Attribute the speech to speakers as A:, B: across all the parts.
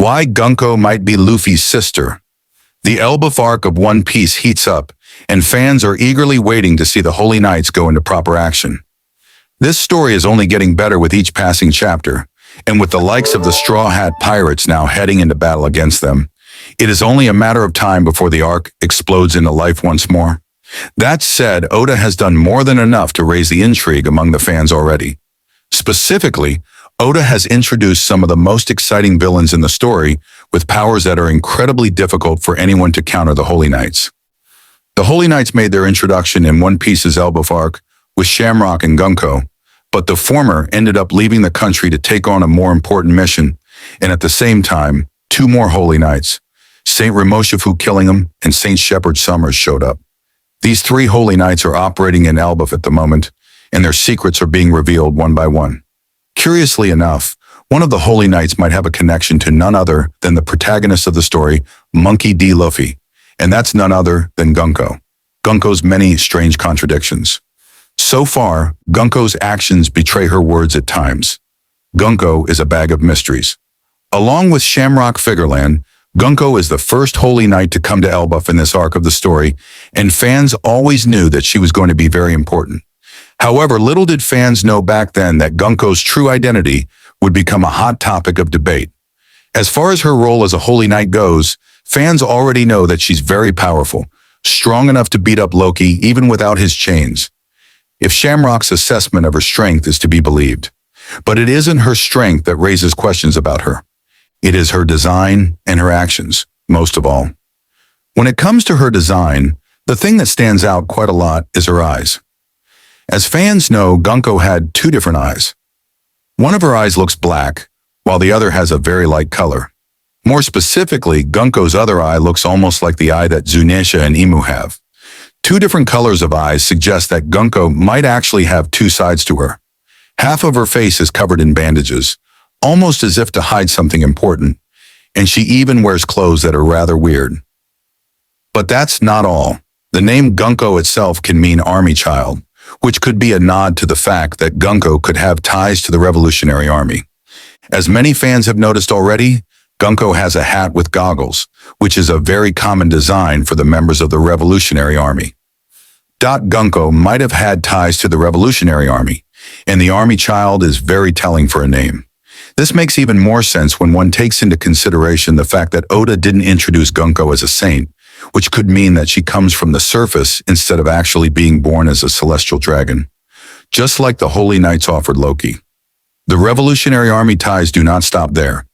A: Why Gunko might be Luffy's sister. The Elbaf arc of One Piece heats up, and fans are eagerly waiting to see the Holy Knights go into proper action. This story is only getting better with each passing chapter, and with the likes of the Straw Hat Pirates now heading into battle against them, it is only a matter of time before the arc explodes into life once more. That said, Oda has done more than enough to raise the intrigue among the fans already. Specifically, Oda has introduced some of the most exciting villains in the story with powers that are incredibly difficult for anyone to counter the Holy Knights. The Holy Knights made their introduction in One Piece's Elbaf arc with Shamrock and Gunko, but the former ended up leaving the country to take on a more important mission, and at the same time, two more Holy Knights, Saint Ramoshifu Killingham and Saint Shepard Summers, showed up. These three Holy Knights are operating in Elbaf at the moment, and their secrets are being revealed one by one. Curiously enough, one of the Holy Knights might have a connection to none other than the protagonist of the story, Monkey D. Luffy, and that's none other than Gunko. Gunko's many strange contradictions. So far, Gunko's actions betray her words at times. Gunko is a bag of mysteries. Along with Shamrock Figureland, Gunko is the first Holy Knight to come to Elbaf in this arc of the story, and fans always knew that she was going to be very important. However, little did fans know back then that Gunko's true identity would become a hot topic of debate. As far as her role as a Holy Knight goes, fans already know that she's very powerful, strong enough to beat up Loki even without his chains, if Shamrock's assessment of her strength is to be believed. But it isn't her strength that raises questions about her. It is her design and her actions, most of all. When it comes to her design, the thing that stands out quite a lot is her eyes. As fans know, Gunko had two different eyes. One of her eyes looks black, while the other has a very light color. More specifically, Gunko's other eye looks almost like the eye that Zunisha and Imu have. Two different colors of eyes suggest that Gunko might actually have two sides to her. Half of her face is covered in bandages, almost as if to hide something important, and she even wears clothes that are rather weird. But that's not all. The name Gunko itself can mean army child, which could be a nod to the fact that Gunko could have ties to the Revolutionary Army. As many fans have noticed already, Gunko has a hat with goggles, which is a very common design for the members of the Revolutionary Army. Gunko might have had ties to the Revolutionary Army, and the army child is very telling for a name. This makes even more sense when one takes into consideration the fact that Oda didn't introduce Gunko as a saint, which could mean that she comes from the surface instead of actually being born as a celestial dragon, just like the Holy Knights offered Loki. The Revolutionary Army ties do not stop there.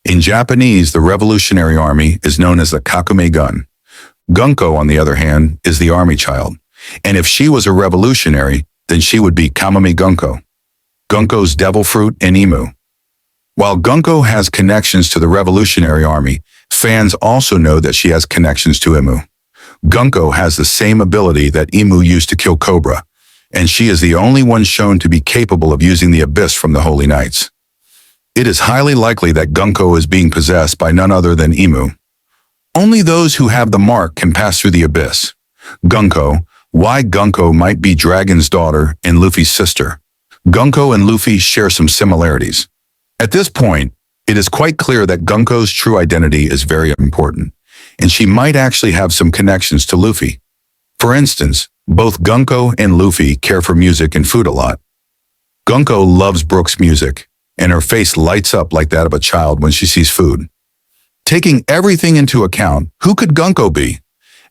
A: In Japanese, the Revolutionary Army is known as the Kakume Gun. Gunko, on the other hand, is the army child, and if she was a revolutionary, then she would be Kamame Gunko, Gunko's devil fruit and Imu. While Gunko has connections to the Revolutionary Army, fans also know that she has connections to Imu. Gunko has the same ability that Imu used to kill Cobra, and she is the only one shown to be capable of using the Abyss from the Holy Knights. It is highly likely that Gunko is being possessed by none other than Imu. Only those who have the mark can pass through the Abyss. Gunko, why Gunko might be Dragon's daughter and Luffy's sister. Gunko and Luffy share some similarities. At this point, it is quite clear that Gunko's true identity is very important, and she might actually have some connections to Luffy. For instance, both Gunko and Luffy care for music and food a lot. Gunko loves Brook's music, and her face lights up like that of a child when she sees food. Taking everything into account, who could Gunko be?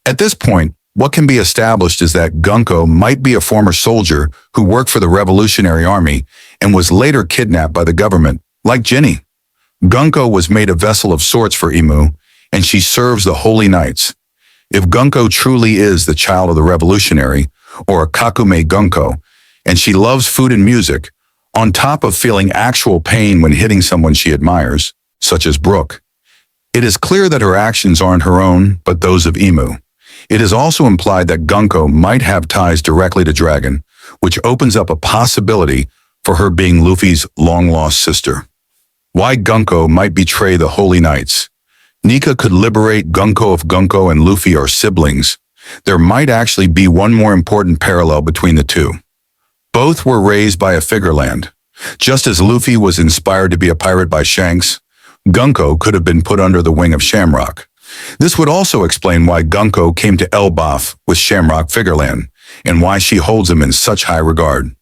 A: At this point, what can be established is that Gunko might be a former soldier who worked for the Revolutionary Army and was later kidnapped by the government, like Ginny. Gunko was made a vessel of sorts for Imu, and she serves the Holy Knights. If Gunko truly is the child of the Revolutionary, or a Kakume Gunko, and she loves food and music, on top of feeling actual pain when hitting someone she admires, such as Brook, it is clear that her actions aren't her own, but those of Imu. It is also implied that Gunko might have ties directly to Dragon, which opens up a possibility for her being Luffy's long-lost sister. Why Gunko might betray the Holy Knights. Nika could liberate Gunko if Gunko and Luffy are siblings. There might actually be one more important parallel between the two. Both were raised by a Figureland. Just as Luffy was inspired to be a pirate by Shanks, Gunko could have been put under the wing of Shamrock. This would also explain why Gunko came to Elbaf with Shamrock Figureland, and why she holds him in such high regard.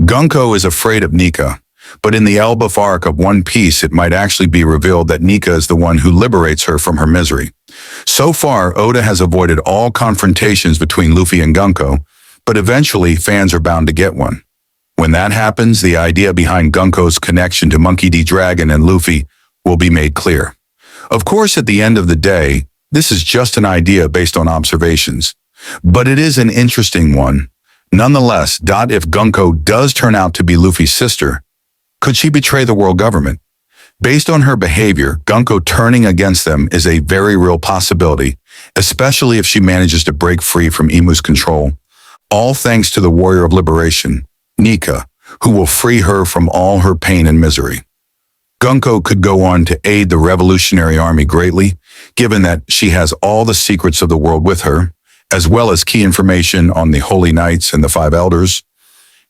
A: Gunko is afraid of Nika, but in the Elbaf arc of One Piece it might actually be revealed that Nika is the one who liberates her from her misery. So far, Oda has avoided all confrontations between Luffy and Gunko, but eventually fans are bound to get one. When that happens, the idea behind Gunko's connection to Monkey D. Dragon and Luffy will be made clear. Of course, at the end of the day, this is just an idea based on observations, but it is an interesting one. Nonetheless, if Gunko does turn out to be Luffy's sister, could she betray the world government? Based on her behavior, Gunko turning against them is a very real possibility, especially if she manages to break free from Imu's control. All thanks to the Warrior of Liberation, Nika, who will free her from all her pain and misery. Gunko could go on to aid the Revolutionary Army greatly, given that she has all the secrets of the world with her, as well as key information on the Holy Knights and the Five Elders.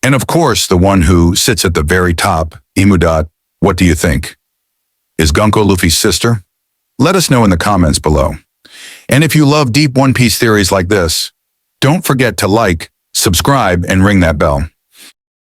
A: And of course, the one who sits at the very top, Imu. What do you think? Is Gunko Luffy's sister? Let us know in the comments below. And if you love deep One Piece theories like this, don't forget to like, subscribe, and ring that bell.